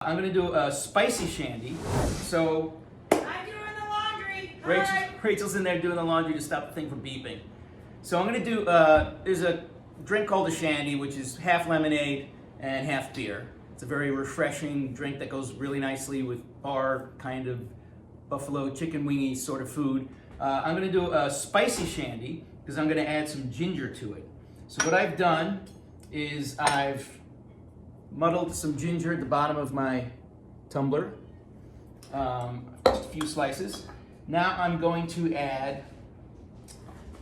I'm gonna do a spicy shandy. So I'm doing the laundry. Rachel's in there doing the laundry to stop the thing from beeping. So I'm gonna do, there's a drink called a shandy, which is half lemonade and half beer. It's a very refreshing drink that goes really nicely with our kind of buffalo chicken wingy sort of food. I'm gonna do a spicy shandy because I'm gonna add some ginger to it. So what I've done is I've muddled some ginger at the bottom of my tumbler, just a few slices. Now I'm going to add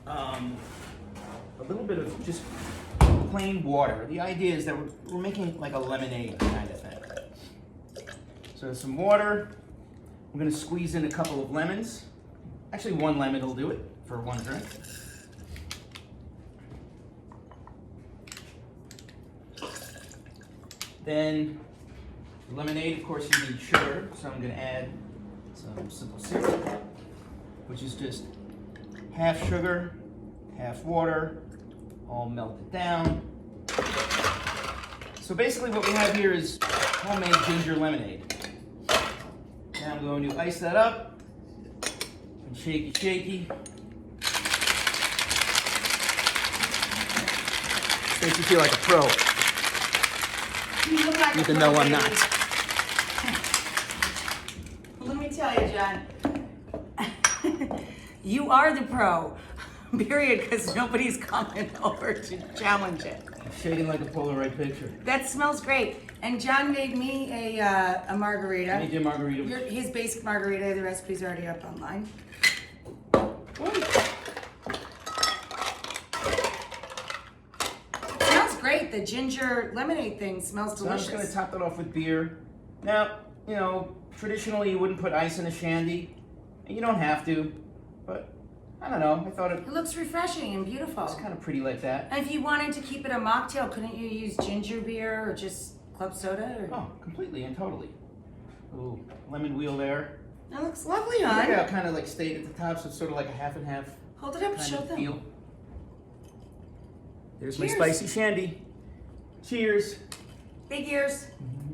a little bit of just plain water. The idea is that we're making like a lemonade kind of thing. So some water. I'm going to squeeze in a couple of lemons. Actually, one lemon will do it for one drink. Then lemonade, of course, you need sugar, so I'm going to add some simple syrup, which is just half sugar, half water, all melted down. So basically what we have here is homemade ginger lemonade. Now I'm going to ice that up and shaky shaky. Makes you feel like a pro. You look like Even a though pro I'm baby. not. Let me tell you, John. You are the pro. Period, because nobody's coming over to challenge it. Shading like a Polaroid picture. That smells great. And John made me a margarita. I made you a margarita. His basic margarita, the recipe's already up online. Smells great. The ginger lemonade thing smells So I'm delicious. just going to top it off with beer. Now, you know, traditionally you wouldn't put ice in a shandy. And you don't have to. But, I don't know. I thought it It looks refreshing and beautiful. was kind of pretty like that. And if you wanted to keep it a mocktail, couldn't you use ginger beer or just club soda? Or... Oh, completely and totally. Ooh, lemon wheel there. That looks lovely, Look hon. how it kind of like stayed at the top, so it's sort of like a half and half Hold it up, kind show of them. feel. There's Cheers. my spicy shandy. Cheers. Big ears. Mhm.